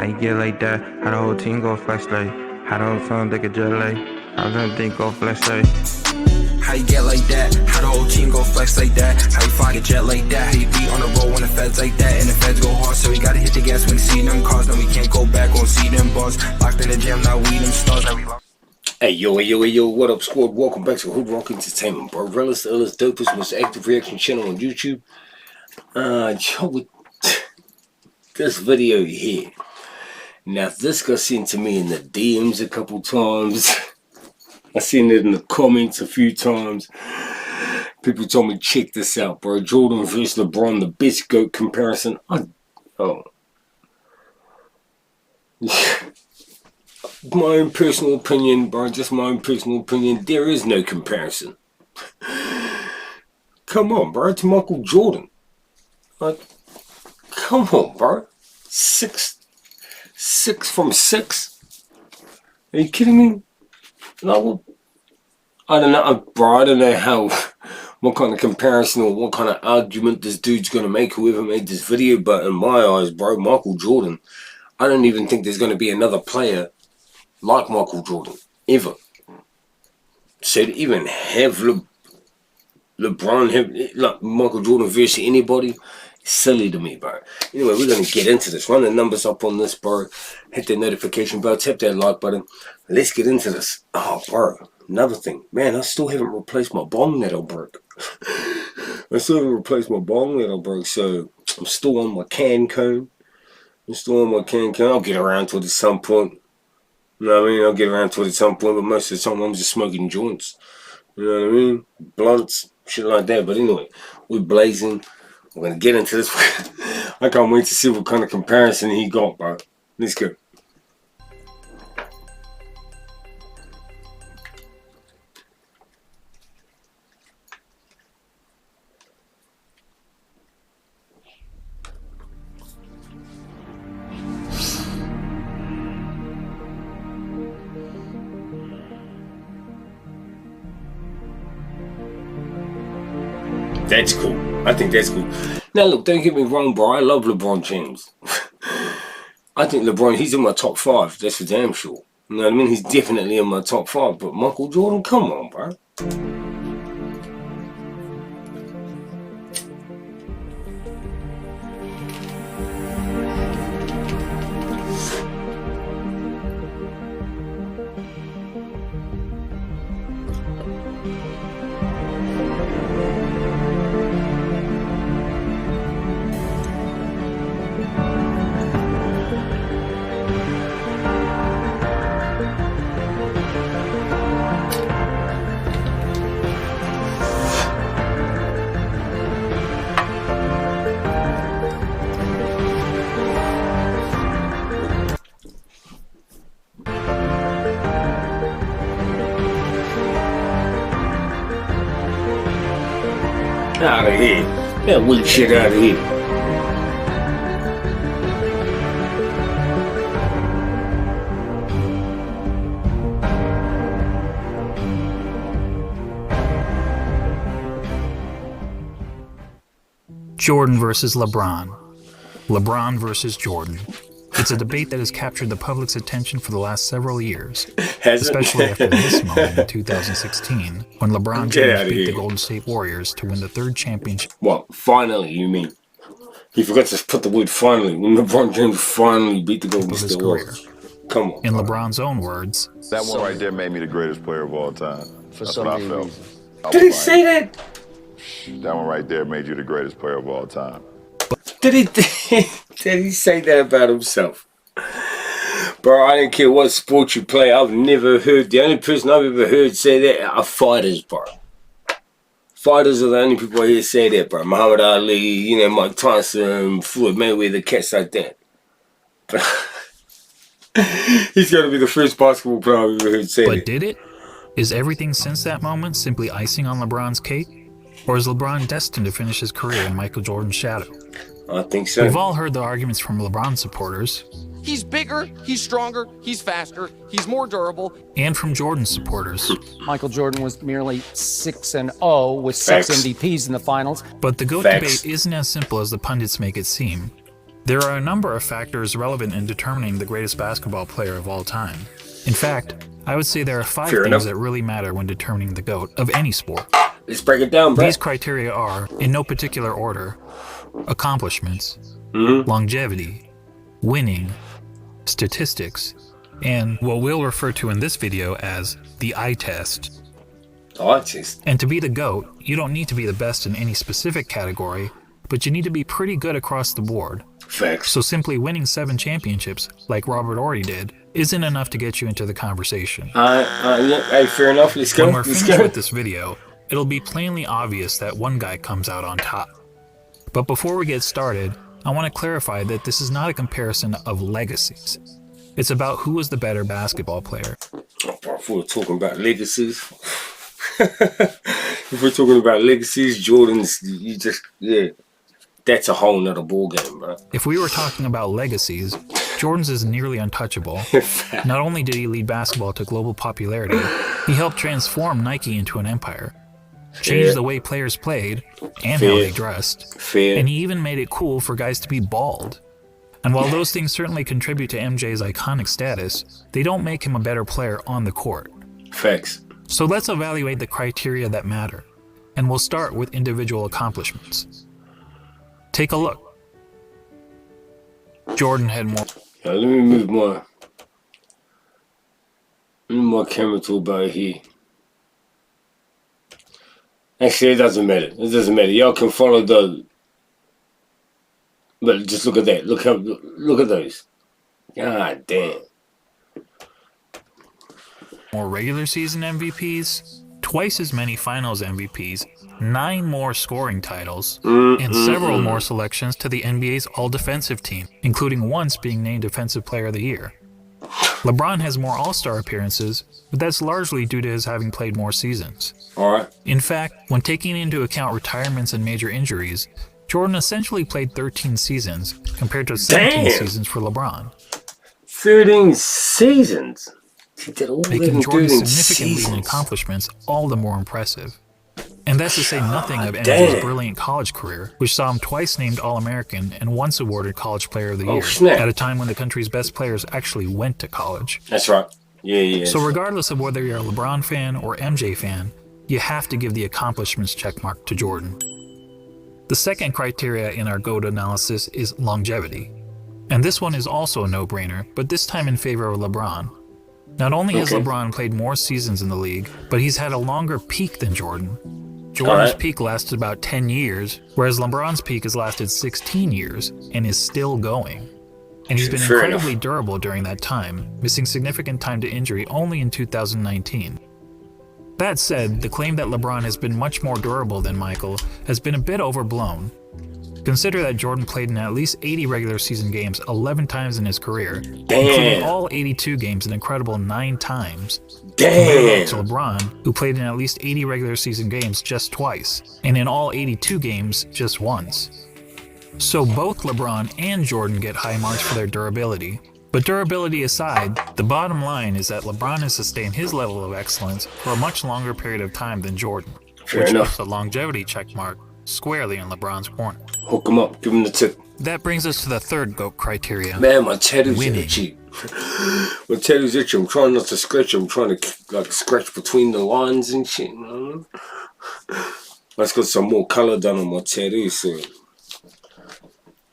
How you get like that? How the whole team go flex like? How the whole phone think a jet like? How the think go flex like? How you get like that? How the whole team go flex like that? How you fly a jet like that? How you be on the road when the feds like that? And the feds go hard, so we gotta hit the gas when we see them cars. Then we can't go back, won't see them bars. Locked in the gym, now we them stars. Now we locked. Hey yo, what up squad? Welcome back to HOODROK Entertainment, bro. Realest, illest, dopest, most active reaction channel on YouTube. With this video here. Now this got sent to me in the DMs a couple times. I seen it in the comments a few times. People told me check this out, bro. Jordan versus LeBron, the best GOAT comparison. My own personal opinion, bro, just my own personal opinion, there is no comparison. Come on, bro, it's Michael Jordan. Like, come on, bro. Six from 6? Are you kidding me? No, I don't know, bro, I don't know what kind of comparison or what kind of argument this dude's gonna make, whoever made this video, but in my eyes, bro, Michael Jordan, I don't even think there's gonna be another player like Michael Jordan, ever. So to even have LeBron, like Michael Jordan versus anybody, silly to me, bro. Anyway, we're going to get into this. Run the numbers up on this, bro. Hit the notification bell, tap that like button. Let's get into this. Oh, bro, another thing. Man, I still haven't replaced my bong that I broke. So I'm still on my can cone. I'll get around to it at some point. You know what I mean? I'll get around to it at some point, but most of the time I'm just smoking joints. You know what I mean? Blunts, shit like that. But anyway, we're blazing. We're going to get into this. I can't wait to see what kind of comparison he got, bro. Let's go. That's cool. I think that's cool. Now look, don't get me wrong, bro. I love LeBron James. I think LeBron, he's in my top 5. That's for damn sure. You know what I mean? He's definitely in my top 5. But Michael Jordan, come on, bro. Out of here. That weak shit out of here. Jordan versus LeBron. LeBron versus Jordan. It's a debate that has captured the public's attention for the last several years, especially after this moment in 2016, when LeBron James beat the Golden State Warriors to win the 3rd championship. What? Finally, you mean? He forgot to put the word finally. When LeBron James finally beat the Golden State Warriors. Come on. In LeBron's own words, that one right there made me the greatest player of all time. That's what I felt. Did he say that? That one right there made you the greatest player of all time. Did he say that about himself? Bro, I don't care what sport you play. I've never heard, the only person I've ever heard say that are fighters, bro. Fighters are the only people I hear say that, bro. Muhammad Ali, you know, Mike Tyson, Floyd Mayweather, cats like that. He's got to be the first basketball player I've ever heard say that. But did it? Is everything since that moment simply icing on LeBron's cake? Or is LeBron destined to finish his career in Michael Jordan's shadow? I think so. We've all heard the arguments from LeBron supporters. He's bigger, he's stronger, he's faster, he's more durable. And from Jordan supporters. Michael Jordan was merely 6-0 with 6 MVPs in the finals. But the GOAT debate isn't as simple as the pundits make it seem. There are a number of factors relevant in determining the greatest basketball player of all time. In fact, I would say there are 5 things that really matter when determining the GOAT of any sport. Let's break it down, bro. These criteria are, in no particular order, accomplishments, longevity, winning, statistics, and what we'll refer to in this video as the eye test. The eye test. And to be the GOAT, you don't need to be the best in any specific category, but you need to be pretty good across the board. Facts. So simply winning 7 championships, like Robert Horry did, isn't enough to get you into the conversation. Yeah, hey, fair enough. Let's go. When we're finished with this video, it'll be plainly obvious that one guy comes out on top. But before we get started, I want to clarify that this is not a comparison of legacies. It's about who was the better basketball player. Oh, bro, if we're talking about legacies, if we're talking about legacies, Jordan's, that's a whole nother ball game, bro. If we were talking about legacies, Jordan's is nearly untouchable. Not only did he lead basketball to global popularity, he helped transform Nike into an empire, changed the way players played and how they dressed, and he even made it cool for guys to be bald. And while those things certainly contribute to MJ's iconic status, they don't make him a better player on the court. Facts. So let's evaluate the criteria that matter, and we'll start with individual accomplishments. Take a look. Jordan had more. Now, let me move my camera to about here. Actually, it doesn't matter. It doesn't matter. Y'all can follow the. But just look at that. Look at those. God damn. More regular season MVPs, twice as many finals MVPs, 9 more scoring titles, and several more selections to the NBA's all-defensive team, including once being named Defensive Player of the Year. LeBron has more All-Star appearances, but that's largely due to his having played more seasons. Alright. In fact, when taking into account retirements and major injuries, Jordan essentially played 13 seasons compared to 17 seasons for LeBron. 13 seasons? He did all making Jordan's significant seasons. leading accomplishments all the more impressive. And that's to say nothing of MJ's brilliant college career, which saw him twice named All-American and once awarded College Player of the Year, at a time when the country's best players actually went to college. That's right. Yeah. So regardless of whether you're a LeBron fan or MJ fan, you have to give the accomplishments checkmark to Jordan. The second criteria in our GOAT analysis is longevity. And this one is also a no-brainer, but this time in favor of LeBron. Not only has LeBron played more seasons in the league, but he's had a longer peak than Jordan. Jordan's peak lasted about 10 years, whereas LeBron's peak has lasted 16 years and is still going. And he's been incredibly durable during that time, missing significant time to injury only in 2019. That said, the claim that LeBron has been much more durable than Michael has been a bit overblown. Consider that Jordan played in at least 80 regular season games 11 times in his career, including all 82 games an incredible 9 times. Compared to LeBron, who played in at least 80 regular season games just twice, and in all 82 games just once. So both LeBron and Jordan get high marks for their durability. But durability aside, the bottom line is that LeBron has sustained his level of excellence for a much longer period of time than Jordan, which puts the longevity checkmark squarely in LeBron's corner. Hook him up, give him the tip. That brings us to the third GOAT criteria. Man, my tattoo's itchy. My tattoo's itchy. I'm trying not to scratch. I'm trying to scratch between the lines and shit. Let's get some more color done on my tattoo, so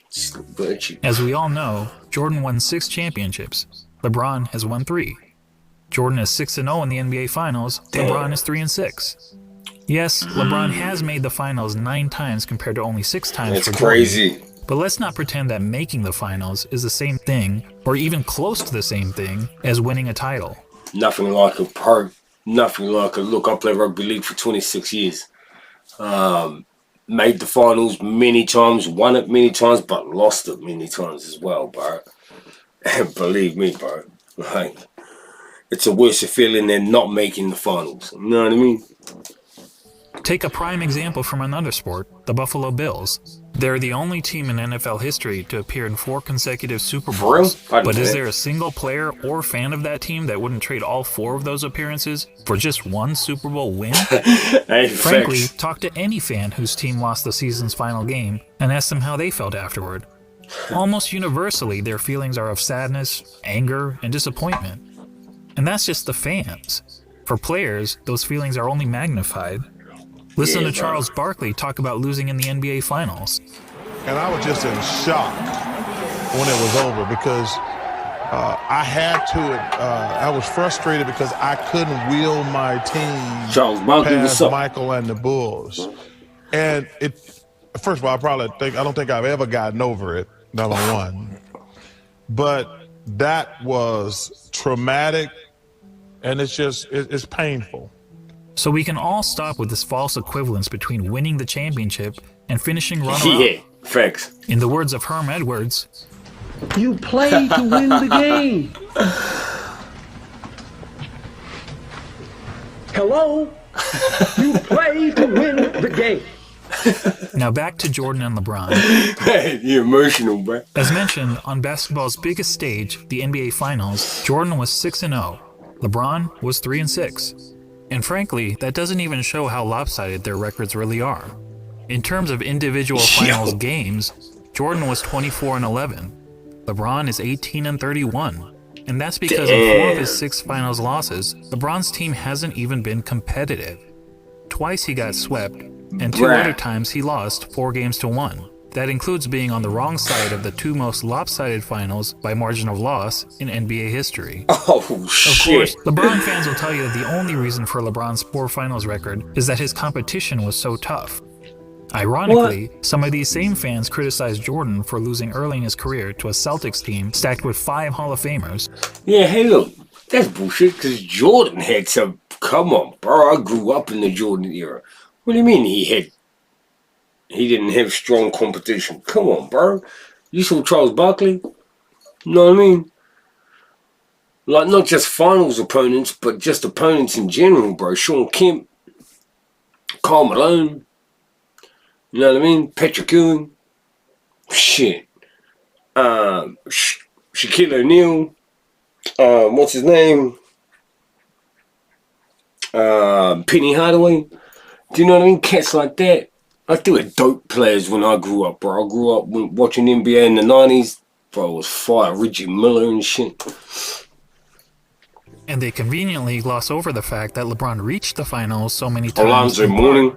it's itchy. As we all know, Jordan won 6 championships. LeBron has won 3. Jordan is 6-0 in the NBA Finals. LeBron is 3-6. Yes, LeBron has made the finals 9 times compared to only 6 times That's for Jordan. crazy. But let's not pretend that making the finals is the same thing, or even close to the same thing, as winning a title. Nothing like a part. Nothing like a look. I played rugby league for 26 years. Made the finals many times, won it many times, but lost it many times as well, bro. And believe me, bro, like, it's a worse feeling than not making the finals. You know what I mean? Take a prime example from another sport, the Buffalo Bills. They're the only team in NFL history to appear in 4 consecutive Super Bowls. But is there a single player or fan of that team that wouldn't trade all 4 of those appearances for just 1 Super Bowl win? Hey, frankly, talk to any fan whose team lost the season's final game and ask them how they felt afterward. Almost universally, their feelings are of sadness, anger, and disappointment. And that's just the fans. For players, those feelings are only magnified. Listen to Charles Barkley talk about losing in the NBA Finals. And I was just in shock when it was over because I was frustrated because I couldn't wheel my team Charles Barkley, past Michael and the Bulls. And first of all, I don't think I've ever gotten over it, number one. But that was traumatic, and it's painful. So we can all stop with this false equivalence between winning the championship and finishing runner-up. Yeah, facts. In the words of Herm Edwards, you play to win the game. Hello? You play to win the game. Now back to Jordan and LeBron. Hey, you're emotional, bro. As mentioned, on basketball's biggest stage, the NBA Finals, Jordan was 6-0. LeBron was 3-6. And frankly, that doesn't even show how lopsided their records really are. In terms of individual finals games, Jordan was 24-11. LeBron is 18-31. And that's because in 4 of his 6 finals losses, LeBron's team hasn't even been competitive. Twice he got swept, and 2 other times he lost 4-1. That includes being on the wrong side of the 2 most lopsided finals by margin of loss in NBA history. Oh, shit. Of course, LeBron fans will tell you that the only reason for LeBron's poor finals record is that his competition was so tough. Ironically, some of these same fans criticized Jordan for losing early in his career to a Celtics team stacked with 5 Hall of Famers. Yeah, hey, look, that's bullshit, because Jordan had some... Come on, bro, I grew up in the Jordan era. What do you mean he didn't have strong competition? Come on, bro. You saw Charles Barkley? You know what I mean? Like, not just finals opponents, but just opponents in general, bro. Sean Kemp, Karl Malone, you know what I mean? Patrick Ewing. Shit. Shaquille O'Neal. What's his name? Penny Hardaway. Do you know what I mean? Cats like that. I think were dope players when I grew up, bro. I grew up watching NBA in the 90s. Bro, it was fire. Reggie Miller and shit. And they conveniently gloss over the fact that LeBron reached the finals so many times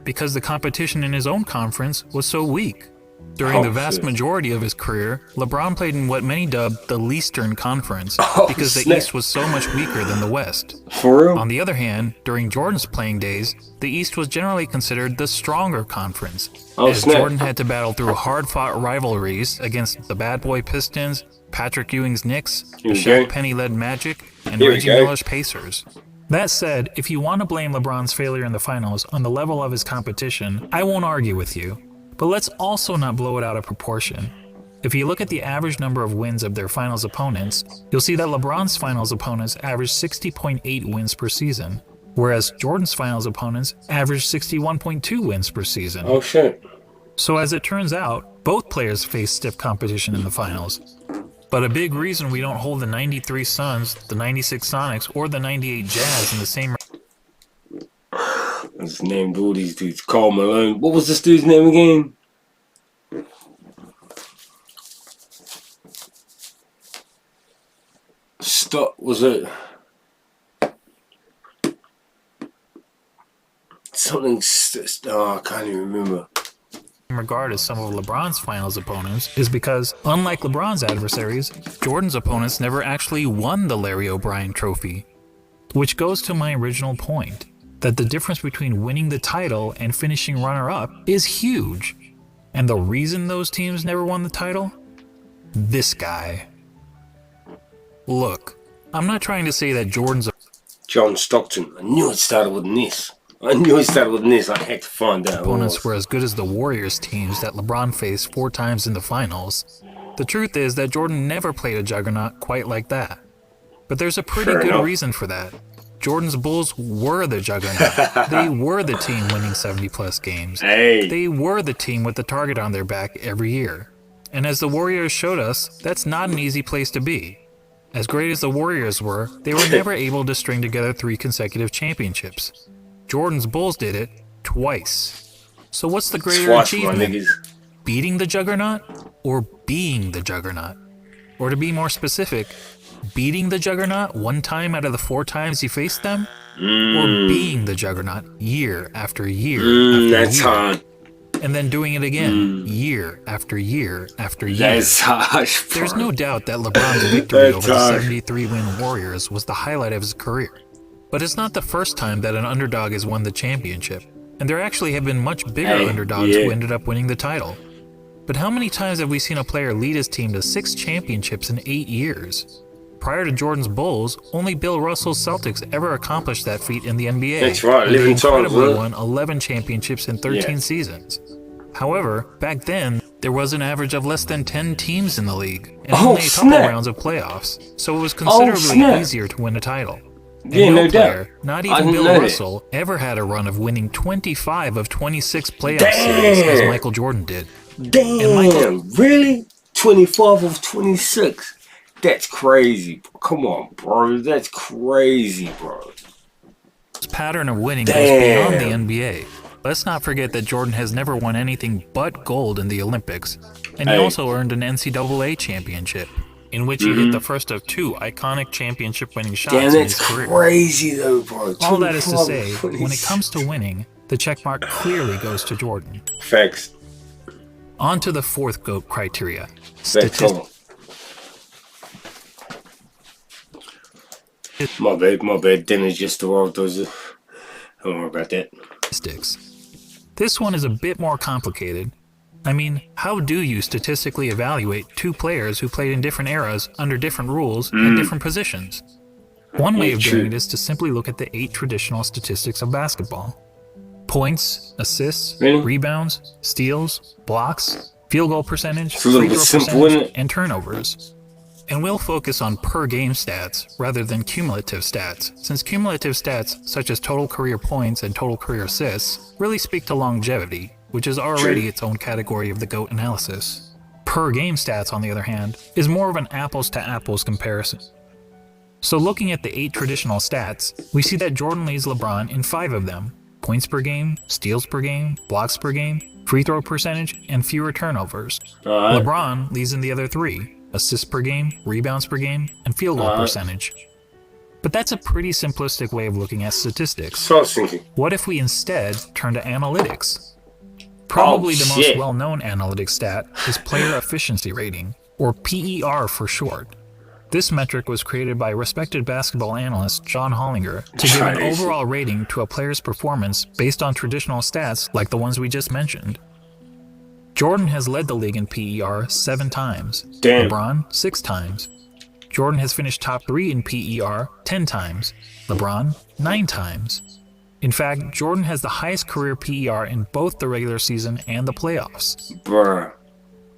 because the competition in his own conference was so weak. During the vast majority of his career, LeBron played in what many dubbed the Leastern Conference because the East was so much weaker than the West. For real? On the other hand, during Jordan's playing days, the East was generally considered the stronger conference, as Jordan had to battle through hard-fought rivalries against the Bad Boy Pistons, Patrick Ewing's Knicks, the Shaq Penny-led Magic, and Reggie Miller's Pacers. That said, if you want to blame LeBron's failure in the finals on the level of his competition, I won't argue with you. But let's also not blow it out of proportion. If you look at the average number of wins of their finals opponents, you'll see that LeBron's finals opponents averaged 60.8 wins per season, whereas Jordan's finals opponents averaged 61.2 wins per season. Oh, shit. So as it turns out, both players face stiff competition in the finals. But a big reason we don't hold the 93 Suns, the 96 Sonics, or the 98 Jazz in the same... I just named all these dudes. Karl Malone. What was this dude's name again? Was it something? Oh, I can't even remember. Regard as some of LeBron's finals opponents is because, unlike LeBron's adversaries, Jordan's opponents never actually won the Larry O'Brien Trophy. Which goes to my original point, that the difference between winning the title and finishing runner-up is huge. And the reason those teams never won the title? This guy. Look, I'm not trying to say that Jordan's... John Stockton. I knew it started with this. I had to find out. Opponents were as good as the Warriors teams that LeBron faced 4 times in the finals. The truth is that Jordan never played a juggernaut quite like that. But there's a pretty good reason for that. Jordan's Bulls were the juggernaut. They were the team winning 70-plus games. They were the team with the target on their back every year. And as the Warriors showed us, that's not an easy place to be. As great as the Warriors were, they were never able to string together 3 consecutive championships. Jordan's Bulls did it twice. So what's the greater achievement? beating the Juggernaut or being the Juggernaut? Or to be more specific, beating the Juggernaut 1 time out of the 4 times he faced them? Or being the Juggernaut year after year after That's year? hard. And then doing it again, year after year after year. That's harsh, bro. There's no doubt that LeBron's victory over the 73-win Warriors was the highlight of his career. But it's not the first time that an underdog has won the championship, and there actually have been much bigger underdogs who ended up winning the title. But how many times have we seen a player lead his team to 6 championships in 8 years? Prior to Jordan's Bulls, only Bill Russell's Celtics ever accomplished that feat in the NBA. That's right, and they living times, incredibly won 11 championships in 13 seasons. However, back then, there was an average of less than 10 teams in the league, and only a couple rounds of playoffs, so it was considerably easier to win a title. And no player, not even Bill Russell, ever had a run of winning 25 of 26 playoff series as Michael Jordan did. Damn, really? 25 of 26? That's crazy. Come on, bro. That's crazy, bro. This pattern of winning goes beyond the NBA. Let's not forget that Jordan has never won anything but gold in the Olympics, and he also earned an NCAA championship, in which he hit the first of 2 iconic championship-winning shots in his career. That's crazy, though, bro. All that is to say, when it comes to winning, the checkmark clearly goes to Jordan. Facts. On to the 4th GOAT criteria. Statistics. My bad. Dinner just arrived. Don't worry about that. This one is a bit more complicated. I mean, how do you statistically evaluate 2 players who played in different eras under different rules and different positions? One way of doing it is to simply look at the 8 traditional statistics of basketball. Points, assists, rebounds, steals, blocks, field goal percentage, free throw percentage, and turnovers. And we'll focus on per-game stats rather than cumulative stats, since cumulative stats such as total career points and total career assists really speak to longevity, which is already its own category of the GOAT analysis. Per-game stats, on the other hand, is more of an apples-to-apples comparison. So looking at the 8 traditional stats, we see that Jordan leads LeBron in 5 of them: points per game, steals per game, blocks per game, free throw percentage, and fewer turnovers. LeBron leads in the other 3: assists per game, rebounds per game, and field goal percentage. But that's a pretty simplistic way of looking at statistics. So I was thinking. What if we instead turn to analytics? Probably the most well-known analytic stat is player efficiency rating, or PER for short. This metric was created by respected basketball analyst John Hollinger to give an overall rating to a player's performance based on traditional stats like the ones we just mentioned. Jordan has led the league in PER 7 times, LeBron 6 times. Jordan has finished top 3 in PER 10 times, LeBron 9 times. In fact, Jordan has the highest career PER in both the regular season and the playoffs. Bruh.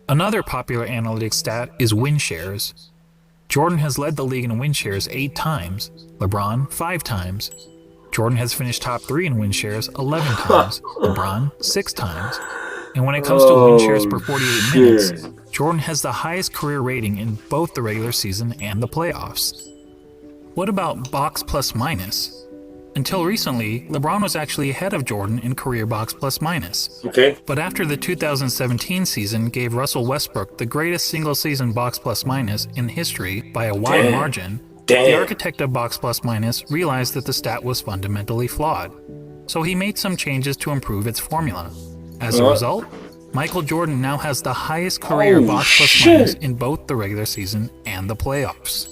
Another popular analytics stat is win shares. Jordan has led the league in win shares 8 times, LeBron 5 times. Jordan has finished top 3 in win shares 11 times, LeBron 6 times. And when it comes to win shares per 48 minutes, Jordan has the highest career rating in both the regular season and the playoffs. What about box plus minus? Until recently, LeBron was actually ahead of Jordan in career box plus minus. But after the 2017 season gave Russell Westbrook the greatest single-season box plus minus in history by a wide margin, the architect of box plus minus realized that the stat was fundamentally flawed. So he made some changes to improve its formula. As a result, Michael Jordan now has the highest career box plus minus in both the regular season and the playoffs.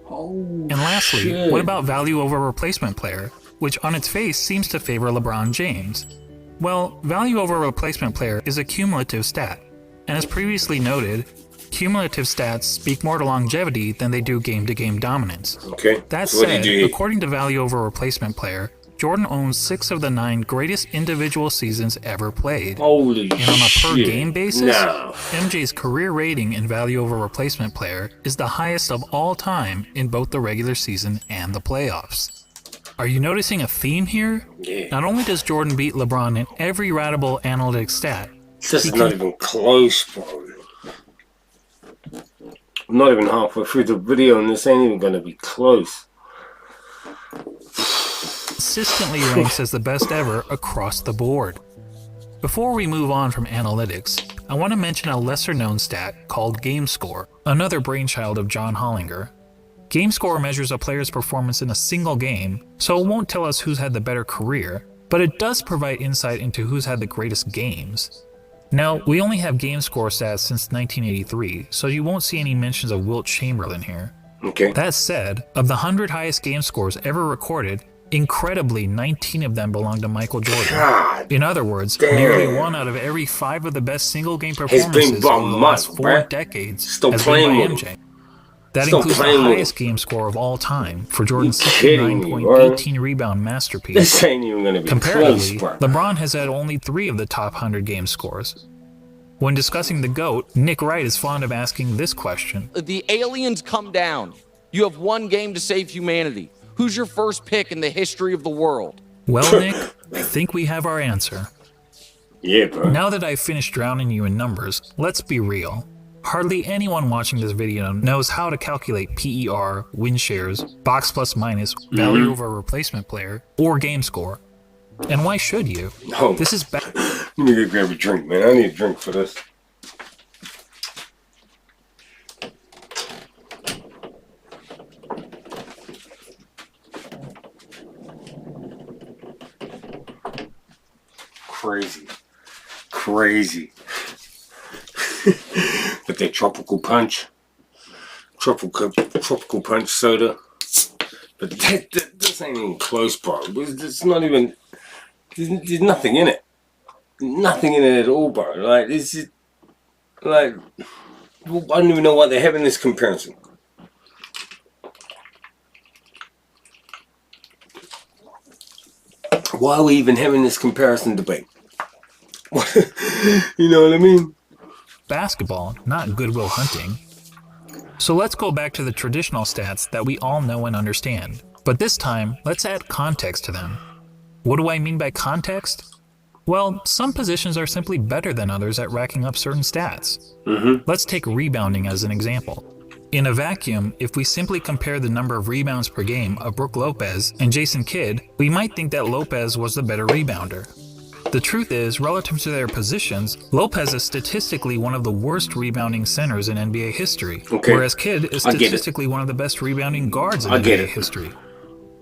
And lastly, what about value over replacement player, which on its face seems to favor LeBron James? Well, value over replacement player is a cumulative stat, and as previously noted, cumulative stats speak more to longevity than they do game-to-game dominance. That said, according to value over replacement player, Jordan owns 6 of the 9 greatest individual seasons ever played. And on a per-game basis, MJ's career rating in value over replacement player is the highest of all time in both the regular season and the playoffs. Are you noticing a theme here? Not only does Jordan beat LeBron in every ratable analytic stat, this is not even close, bro. I'm not even halfway through the video and this ain't even gonna be close. Consistently ranks as the best ever across the board. Before we move on from analytics, I want to mention a lesser-known stat called Gamescore, another brainchild of John Hollinger. Gamescore measures a player's performance in a single game, so it won't tell us who's had the better career, but it does provide insight into who's had the greatest games. Now, we only have Gamescore stats since 1983, so you won't see any mentions of Wilt Chamberlain here. Okay. That said, of the 100 highest game scores ever recorded, incredibly 19 of them belong to Michael Jordan. God in other words, damn. nearly 1 out of every 5 of the best single game performances over the last 4 decades Still has playing been by with MJ. That Still includes the playing with highest game score of all time for Jordan's kidding me, 69.18 rebound masterpiece. This ain't even gonna be Comparatively, close, bro. LeBron has had only 3 of the top 100 game scores. When discussing the GOAT, Nick Wright is fond of asking this question. The aliens come down. You have 1 game to save humanity. Who's your first pick in the history of the world? Well, Nick, I think we have our answer. Yeah, bro. Now that I've finished drowning you in numbers, let's be real. Hardly anyone watching this video knows how to calculate PER, win shares, box plus minus, value over replacement player, or game score. And why should you? No. This is bad. Let me go grab a drink, man. I need a drink for this. Crazy. With their tropical punch soda. But this ain't even close, bro. It's not even. There's nothing in it. Nothing in it at all, bro. Like, this is. Like. I don't even know why they're having this comparison. Why are we even having this comparison debate? You know what I mean? Basketball, not Goodwill Hunting. So let's go back to the traditional stats that we all know and understand. But this time, let's add context to them. What do I mean by context? Well, some positions are simply better than others at racking up certain stats. Let's take rebounding as an example. In a vacuum, if we simply compare the number of rebounds per game of Brook Lopez and Jason Kidd, we might think that Lopez was the better rebounder. The truth is, relative to their positions, Lopez is statistically one of the worst rebounding centers in NBA history, whereas Kidd is statistically one of the best rebounding guards in NBA history.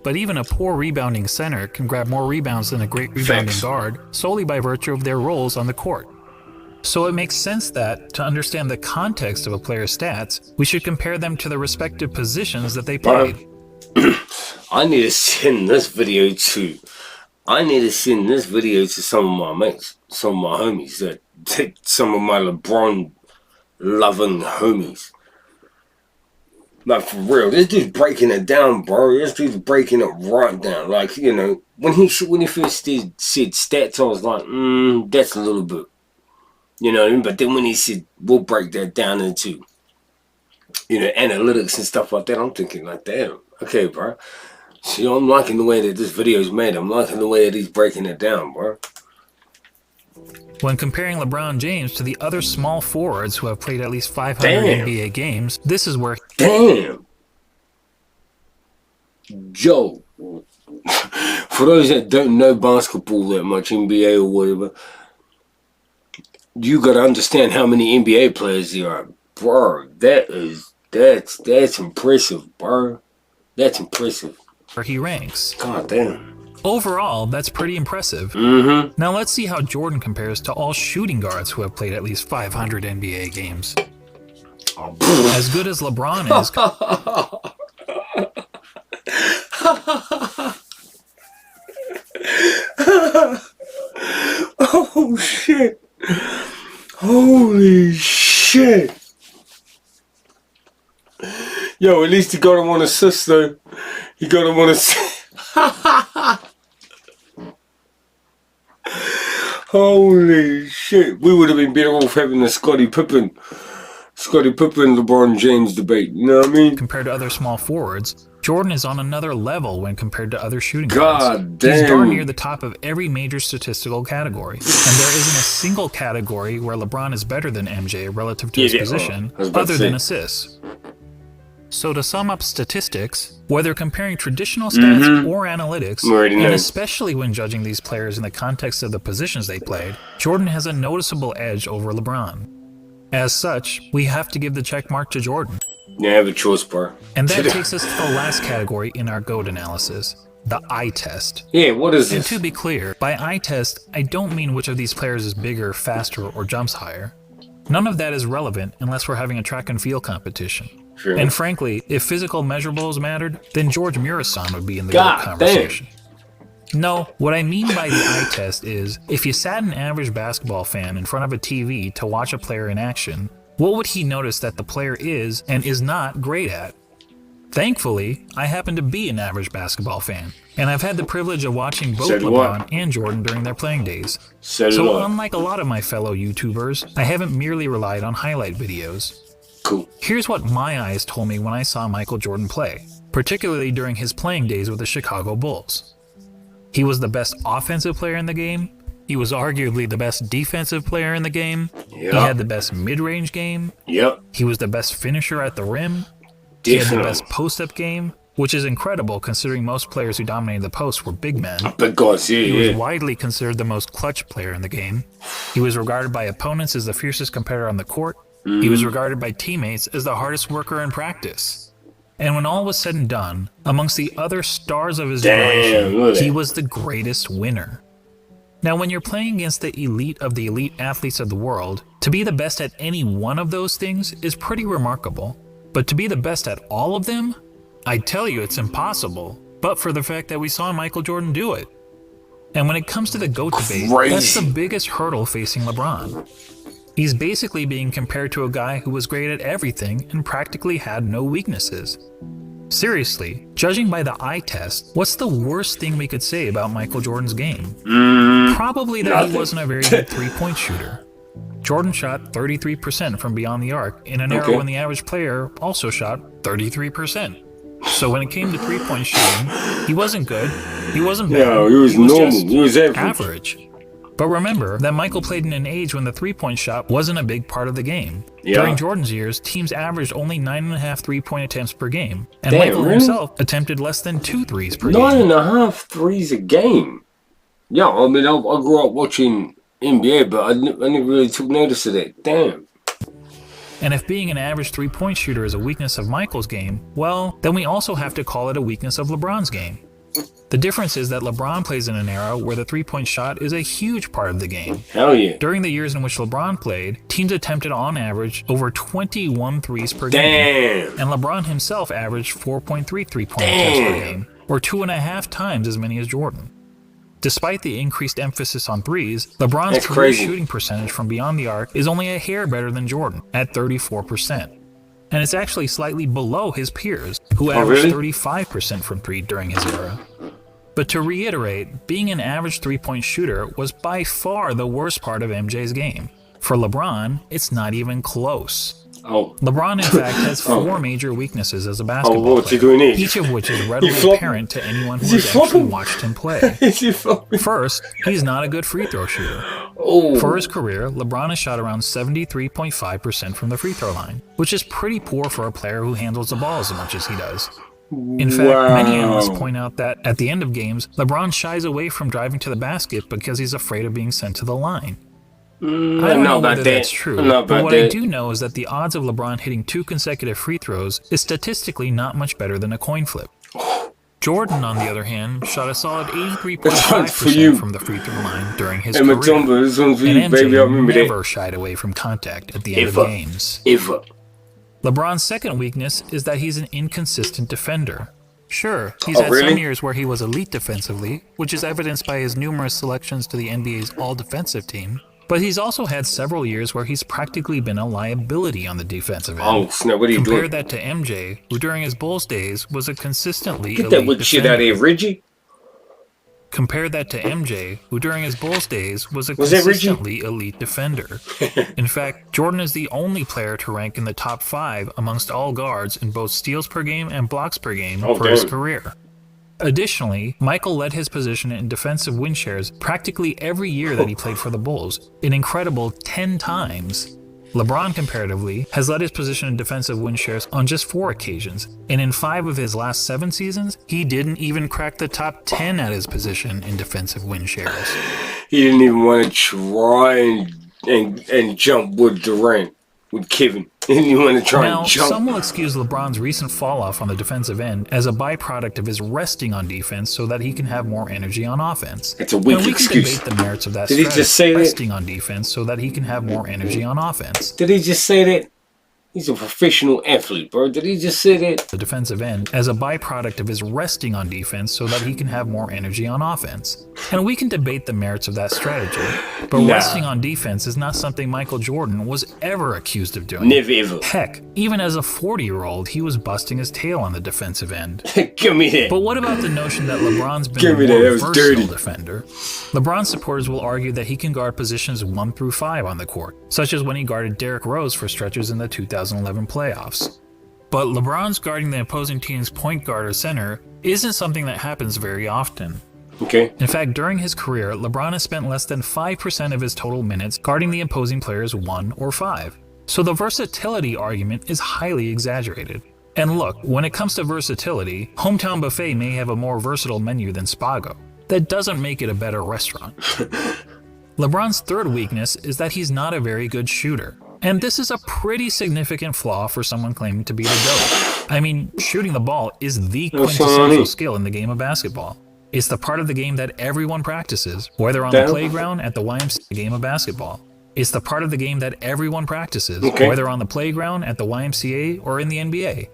But even a poor rebounding center can grab more rebounds than a great rebounding guard solely by virtue of their roles on the court. So it makes sense that, to understand the context of a player's stats, we should compare them to the respective positions that they played. I need to send this video to some of my mates, some of my homies, some of my LeBron loving homies. Like, for real, this dude's breaking it down, bro. This dude's breaking it right down. Like, you know, when he first said stats, I was like, that's a little bit, you know what I mean? But then when he said, we'll break that down into, you know, analytics and stuff like that, I'm thinking like, damn, okay, bro. See, I'm liking the way that this video is made. I'm liking the way that he's breaking it down, bro. When comparing LeBron James to the other small forwards who have played at least 500 NBA games, this is where... Damn! Joe, for those that don't know basketball that much, NBA or whatever, you gotta understand how many NBA players there are. Bro, that's impressive, bro. That's impressive. Where he ranks. God damn. Overall, that's pretty impressive. Now let's see how Jordan compares to all shooting guards who have played at least 500 NBA games. As good as LeBron is... Oh, shit. Holy shit. Yo, at least he got him on assist, though. He got him on assist. Holy shit. We would have been better off having the Scottie Pippen, LeBron James debate. You know what I mean? Compared to other small forwards, Jordan is on another level when compared to other shooting guards. God damn. He's darn near the top of every major statistical category. And there isn't a single category where LeBron is better than MJ relative to his position, other than assists. So to sum up statistics, whether comparing traditional stats or analytics, and especially when judging these players in the context of the positions they played, Jordan has a noticeable edge over LeBron. As such, we have to give the check mark to Jordan. You have a choice, bro. And that takes us to the last category in our GOAT analysis, the eye test. Yeah, what is this? And to be clear, by eye test, I don't mean which of these players is bigger, faster, or jumps higher. None of that is relevant unless we're having a track and field competition. Sure. And frankly, if physical measurables mattered, then George Murasan would be in the GOAT conversation. No, what I mean by the eye test is, if you sat an average basketball fan in front of a TV to watch a player in action, what would he notice that the player is and is not great at? Thankfully, I happen to be an average basketball fan, and I've had the privilege of watching both LeBron and Jordan during their playing days. So unlike a lot of my fellow YouTubers, I haven't merely relied on highlight videos. Cool. Here's what my eyes told me when I saw Michael Jordan play, particularly during his playing days with the Chicago Bulls. He was the best offensive player in the game. He was arguably the best defensive player in the game. He had the best mid-range game. He was the best finisher at the rim. He had the best post-up game, which is incredible considering most players who dominated the post were big men. He was widely considered the most clutch player in the game. He was regarded by opponents as the fiercest competitor on the court. He was regarded by teammates as the hardest worker in practice. And when all was said and done, amongst the other stars of his generation, he was the greatest winner. Now, when you're playing against the elite of the elite athletes of the world, to be the best at any one of those things is pretty remarkable. But to be the best at all of them? I tell you, it's impossible, but for the fact that we saw Michael Jordan do it. And when it comes to the GOAT debate, that's the biggest hurdle facing LeBron. He's basically being compared to a guy who was great at everything and practically had no weaknesses. Seriously, judging by the eye test, what's the worst thing we could say about Michael Jordan's game? Probably that he wasn't a very good three-point shooter. Jordan shot 33% from beyond the arc in an era when the average player also shot 33%. So when it came to three-point shooting, he wasn't good, he wasn't bad, he was normal, just he was average. But remember that Michael played in an age when the three-point shot wasn't a big part of the game. During Jordan's years, teams averaged only 9.5 three-point attempts per game, and Michael himself attempted less than 2 threes per game. 9.5 threes a game? Yeah, I mean, I grew up watching NBA, but I didn't really took notice of that. Damn. And if being an average three-point shooter is a weakness of Michael's game, well, then we also have to call it a weakness of LeBron's game. The difference is that LeBron plays in an era where the three-point shot is a huge part of the game. Hell yeah. During the years in which LeBron played, teams attempted on average over 21 threes per game. And LeBron himself averaged 4.3 three-point attempts per game, or 2.5 times as many as Jordan. Despite the increased emphasis on threes, LeBron's career shooting percentage from beyond the arc is only a hair better than Jordan, at 34%. And it's actually slightly below his peers, who averaged 35% from three during his era. But to reiterate, being an average three-point shooter was by far the worst part of MJ's game. For LeBron, it's not even close. LeBron, in fact, has 4 major weaknesses as a basketball player, each of which is readily apparent to anyone who has actually watched him play. First, he's not a good free throw shooter. For his career, LeBron has shot around 73.5% from the free throw line, which is pretty poor for a player who handles the ball as much as he does. In fact, many analysts point out that at the end of games, LeBron shies away from driving to the basket because he's afraid of being sent to the line. I don't know whether that's true, but what I do know is that the odds of LeBron hitting 2 consecutive free throws is statistically not much better than a coin flip. Jordan, on the other hand, shot a solid 83.5% from the free throw line during his career, and MJ never shied away from contact at the end of games. LeBron's second weakness is that he's an inconsistent defender. Sure, he's had some years where he was elite defensively, which is evidenced by his numerous selections to the NBA's all-defensive team, but he's also had several years where he's practically been a liability on the defensive end. Compare that to MJ, who during his Bulls days was a consistently elite defender. Shit out of here, Reggie. Compare that to MJ, who during his Bulls days was a consistently elite defender. In fact, Jordan is the only player to rank in the top 5 amongst all guards in both steals per game and blocks per game for his career. Additionally, Michael led his position in defensive win shares practically every year that he played for the Bulls, an incredible 10 times. LeBron, comparatively, has led his position in defensive win shares on just 4 occasions, and in 5 of his last 7 seasons, he didn't even crack the top 10 at his position in defensive win shares. He didn't even want to try and jump with Durant, with Kevin. He didn't even want to try and jump. Some will excuse LeBron's recent fall-off on the defensive end as a byproduct of his resting on defense so that he can have more energy on offense. It's a weak and we excuse. can debate the merits of that Did he strategy, just say that? resting on defense so that he can have more energy on offense. Did he just say that? He's a professional athlete, bro. Did he just say that? The defensive end as a byproduct of his resting on defense so that he can have more energy on offense. And we can debate the merits of that strategy, but resting on defense is not something Michael Jordan was ever accused of doing. Never ever. Heck, even as a 40-year-old, he was busting his tail on the defensive end. Give me that. But what about the notion that LeBron's been Give me a more that. That was versatile dirty. defender? LeBron supporters will argue that he can guard positions 1 through 5 on the court, such as when he guarded Derrick Rose for stretches in the 2011 playoffs. But LeBron's guarding the opposing team's point guard or center isn't something that happens very often. Okay. In fact, during his career, LeBron has spent less than 5% of his total minutes guarding the opposing players 1 or 5. So the versatility argument is highly exaggerated. And look, when it comes to versatility, Hometown Buffet may have a more versatile menu than Spago. That doesn't make it a better restaurant. LeBron's third weakness is that he's not a very good shooter. And this is a pretty significant flaw for someone claiming to be the GOAT. I mean, shooting the ball is the quintessential skill in the game of basketball. It's the part of the game that everyone practices, whether on the playground, at the YMCA game of basketball. It's the part of the game that everyone practices, whether on the playground, at the YMCA, or in the NBA.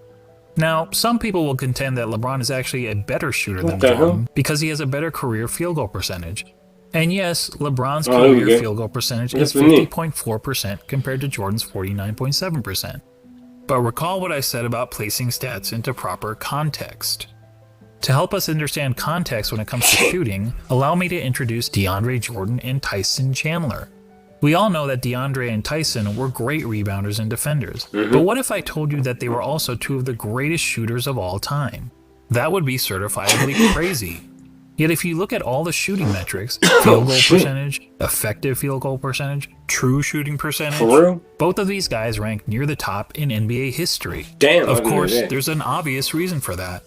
Now, some people will contend that LeBron is actually a better shooter than Jordan because he has a better career field goal percentage. And yes, LeBron's career field goal percentage is 50.4% compared to Jordan's 49.7%. But recall what I said about placing stats into proper context. To help us understand context when it comes to shooting, allow me to introduce DeAndre Jordan and Tyson Chandler. We all know that DeAndre and Tyson were great rebounders and defenders, but what if I told you that they were also 2 of the greatest shooters of all time? That would be certifiably crazy. Yet if you look at all the shooting metrics, field goal percentage, effective field goal percentage, true shooting percentage, both of these guys rank near the top in NBA history. Of course, there's an obvious reason for that.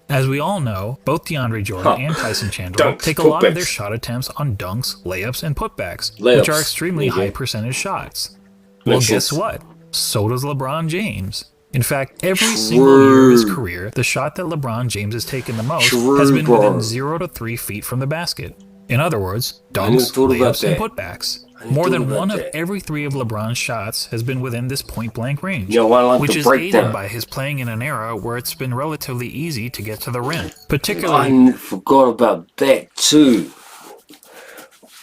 As we all know, both DeAndre Jordan and Tyson Chandler take a lot of their shot attempts on dunks, layups, and putbacks, which are extremely high percentage shots. Well, guess what? So does LeBron James. In fact, every single year of his career, the shot that LeBron James has taken the most has been within 0 to 3 feet from the basket. In other words, dunks, layups, and putbacks. More than 1 of every 3 of LeBron's shots has been within this point-blank range, which is aided by his playing in an era where it's been relatively easy to get to the rim. Particularly, I forgot about that too.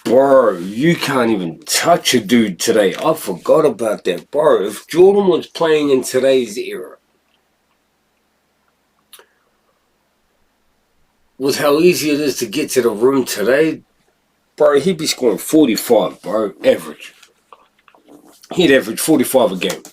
Bro, you can't even touch a dude today. I forgot about that, bro. If Jordan was playing in today's era, with how easy it is to get to the rim today, bro, he'd be scoring 45, bro, average. He'd average 45 a game.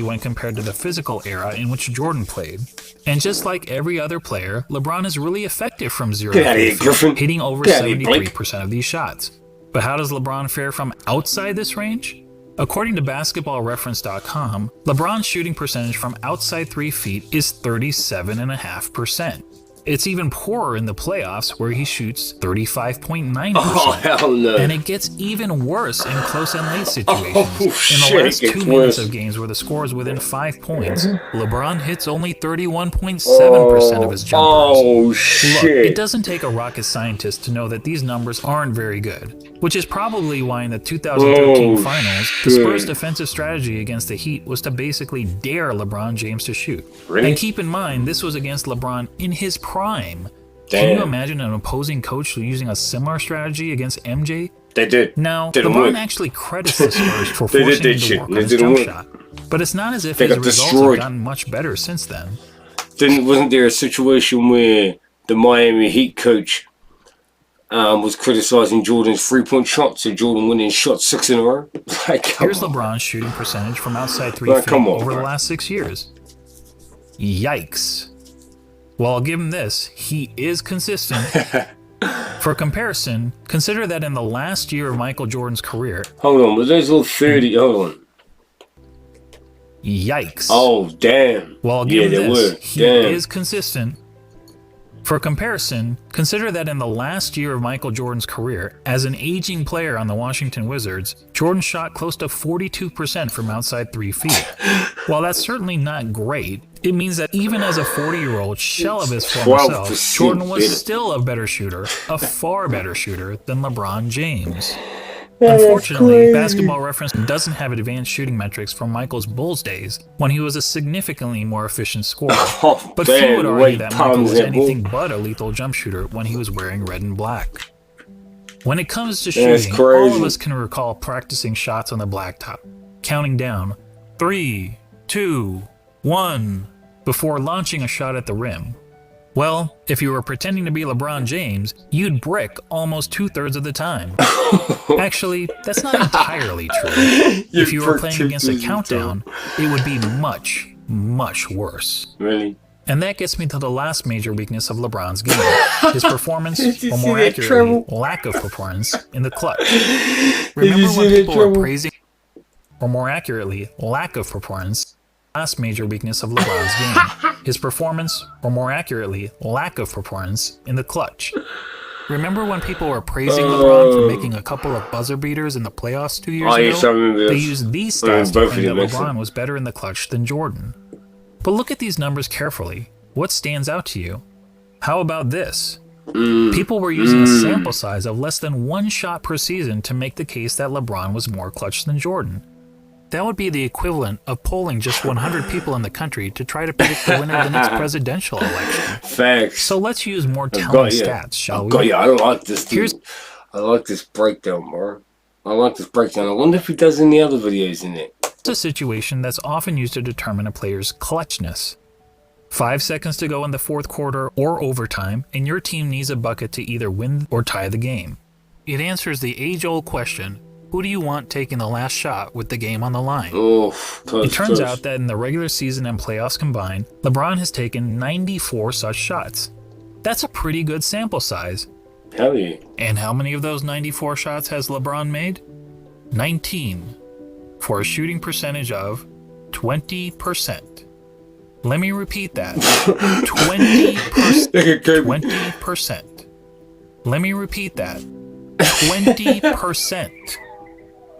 When compared to the physical era in which Jordan played. And just like every other player, LeBron is really effective from 0 to 3 feet, hitting over 73% of these shots. But how does LeBron fare from outside this range? According to basketballreference.com, LeBron's shooting percentage from outside 3 feet is 37.5%. It's even poorer in the playoffs where he shoots 35.9%. Oh, hell no. And it gets even worse in close and late situations. In the last 2 minutes of games where the score is within 5 points, LeBron hits only 31.7% of his jumpers. Oh, shit. Look, it doesn't take a rocket scientist to know that these numbers aren't very good, which is probably why in the 2013 finals, the Spurs' defensive strategy against the Heat was to basically dare LeBron James to shoot. And keep in mind, this was against LeBron in his prime. Can you imagine an opposing coach using a similar strategy against MJ? They did. Now, LeBron actually credits the Spurs for forcing him to work on his jump shot. But it's not as if his results have gotten much better since then. Wasn't there a situation where the Miami Heat coach was criticizing Jordan's 3-point shot, so Jordan went and shot 6 in a row? Here's LeBron's shooting percentage from outside 3 feet over the last 6 years. Yikes. Well, I'll give him this. He is consistent. For comparison, consider that in the last year of Michael Jordan's career... Hold on, but those little 30... Hold on. Yikes. Oh, damn. Well, I'll give him this. He is consistent. For comparison, consider that in the last year of Michael Jordan's career, as an aging player on the Washington Wizards, Jordan shot close to 42% from outside 3 feet. While that's certainly not great, it means that even as a 40-year-old shell of his former self, Jordan was still a better shooter, a far better shooter than LeBron James. Unfortunately, Basketball Reference doesn't have advanced shooting metrics from Michael's Bulls days when he was a significantly more efficient scorer. But few would argue that Michael was anything but a lethal jump shooter when he was wearing red and black. When it comes to shooting, all of us can recall practicing shots on the blacktop, counting down 3, 2, 1 before launching a shot at the rim. Well, if you were pretending to be LeBron James, you'd brick almost 2/3 of the time. Actually, that's not entirely true. If you were playing against a countdown, it would be much, much worse. Really? And that gets me to the last major weakness of LeBron's game, his performance, or more accurately, lack of performance, in the clutch. Remember when people were praising, or more accurately, lack of performance, last major weakness of LeBron's game, his performance, or more accurately, lack of performance, in the clutch. Remember when people were praising LeBron for making a couple of buzzer beaters in the playoffs 2 years ago? They used these stats to claim that LeBron was better in the clutch than Jordan. But look at these numbers carefully. What stands out to you? How about this? People were using a sample size of less than 1 shot per season to make the case that LeBron was more clutch than Jordan. That would be the equivalent of polling just 100 people in the country to try to predict the winner of the next presidential election. Facts. So let's use more telling stats, shall we? I like this, dude. I like this breakdown, bro. I like this breakdown. I wonder if he does any other videos in it. It's a situation that's often used to determine a player's clutchness. 5 seconds to go in the fourth quarter or overtime, and your team needs a bucket to either win or tie the game. It answers the age-old question, who do you want taking the last shot with the game on the line? It turns out that in the regular season and playoffs combined, LeBron has taken 94 such shots. That's a pretty good sample size. Hell yeah. And how many of those 94 shots has LeBron made? 19, for a shooting percentage of 20%. Let me repeat that. 20%. 20%. Let me repeat that. 20%.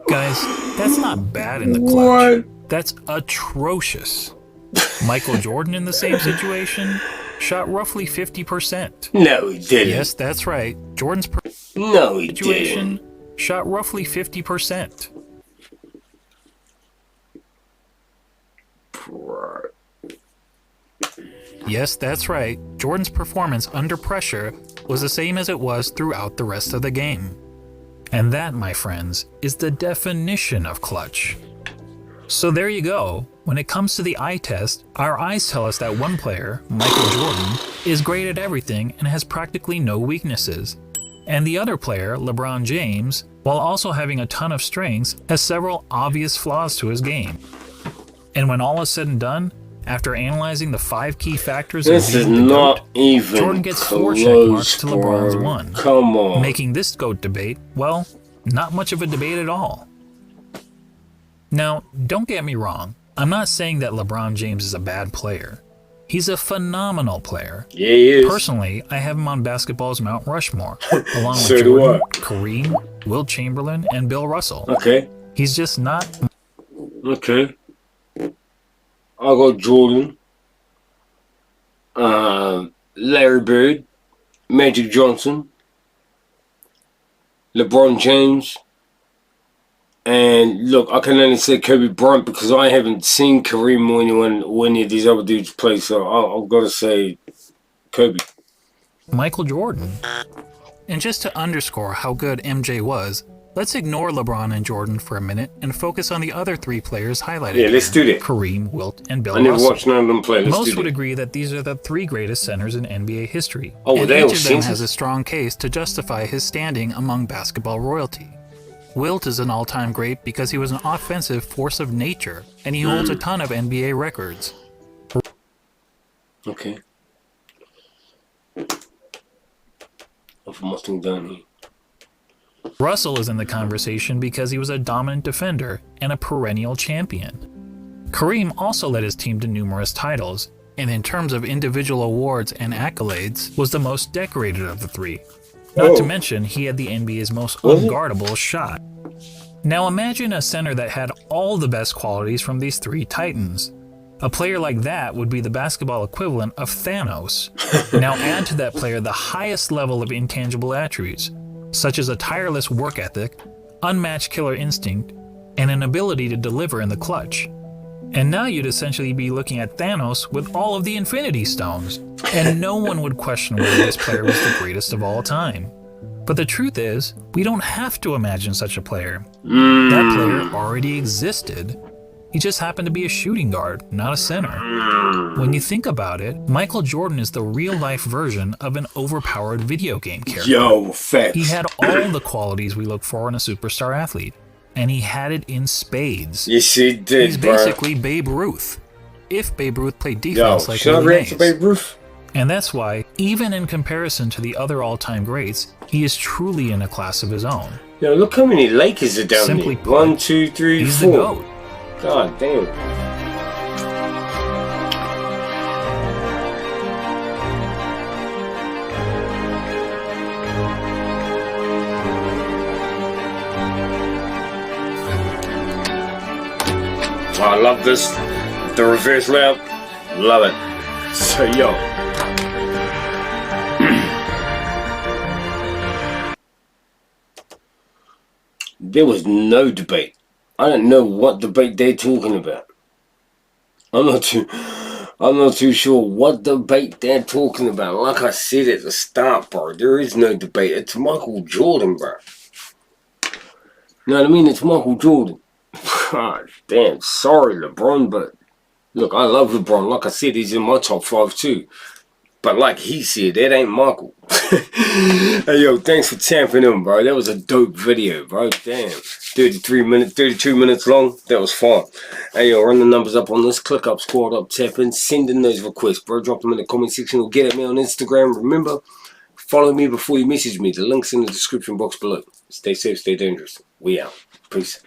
Guys, that's not bad in the clutch. That's atrocious. Michael Jordan in the same situation shot roughly 50%. No, he didn't. Yes, that's right. Jordan's situation shot roughly 50%. Yes, that's right. Jordan's performance under pressure was the same as it was throughout the rest of the game. And that, my friends, is the definition of clutch. So there you go. When it comes to the eye test, our eyes tell us that one player, Michael Jordan, is great at everything and has practically no weaknesses. And the other player, LeBron James, while also having a ton of strengths, has several obvious flaws to his game. And when all is said and done, after analyzing the 5 key factors of being the GOAT, Jordan gets 4 check marks to LeBron's 1. Come on. Making this GOAT debate, well, not much of a debate at all. Now, don't get me wrong. I'm not saying that LeBron James is a bad player. He's a phenomenal player. Yeah, he is. Personally, I have him on basketball's Mount Rushmore, along with Jordan, Kareem, Wilt Chamberlain, and Bill Russell. Okay. He's just not... Okay. I'll go Jordan, Larry Bird, Magic Johnson, LeBron James, and look, I can only say Kobe Bryant because I haven't seen Kareem or any of these other dudes play, so I've got to say Kobe. Michael Jordan. And just to underscore how good MJ was, let's ignore LeBron and Jordan for a minute and focus on the other 3 players highlighted. Yeah, let's do that. Kareem, Wilt, and Bill I never Russell. watched none of them play. Most would agree that these are the 3 greatest centers in NBA history. Oh, and each of them has a strong case to justify his standing among basketball royalty. Wilt is an all-time great because he was an offensive force of nature, and he holds a ton of NBA records. Okay. I've nothing done here. Russell is in the conversation because he was a dominant defender and a perennial champion. Kareem also led his team to numerous titles, and in terms of individual awards and accolades, was the most decorated of the three. Not to mention, he had the NBA's most unguardable shot. Now imagine a center that had all the best qualities from these three titans. A player like that would be the basketball equivalent of Thanos. Now add to that player the highest level of intangible attributes, such as a tireless work ethic, unmatched killer instinct, and an ability to deliver in the clutch. And now you'd essentially be looking at Thanos with all of the Infinity Stones, and no one would question whether this player was the greatest of all time. But the truth is, we don't have to imagine such a player. That player already existed. He just happened to be a shooting guard, not a center. When you think about it, Michael Jordan is the real-life version of an overpowered video game character. Yo, facts. He had all the qualities we look for in a superstar athlete, and he had it in spades. Yes, he did, He's basically Babe Ruth, if Babe Ruth played defense like should I Willie rant for Babe Ruth? And that's why, even in comparison to the other all-time greats, he is truly in a class of his own. Yo, look how many Lakers are down Simply there. put, 1, 2, 3, he's 4. the GOAT. God damn. I love this. The reverse layup. Love it. So, yo. There was no debate. I don't know what debate they're talking about. I'm not too sure what debate they're talking about. Like I said at the start, bro, there is no debate. It's Michael Jordan, bro. You know what I mean? It's Michael Jordan. God damn, sorry LeBron, but look, I love LeBron. Like I said, he's in my top 5 too. But like he said, that ain't Michael. Hey yo, thanks for tapping in, bro. That was a dope video, bro. Damn. 32 minutes long. That was fun. Hey yo, run the numbers up on this. Click up, squad up, tap in, send in those requests, bro. Drop them in the comment section or get at me on Instagram. Remember, follow me before you message me. The link's in the description box below. Stay safe, stay dangerous. We out. Peace.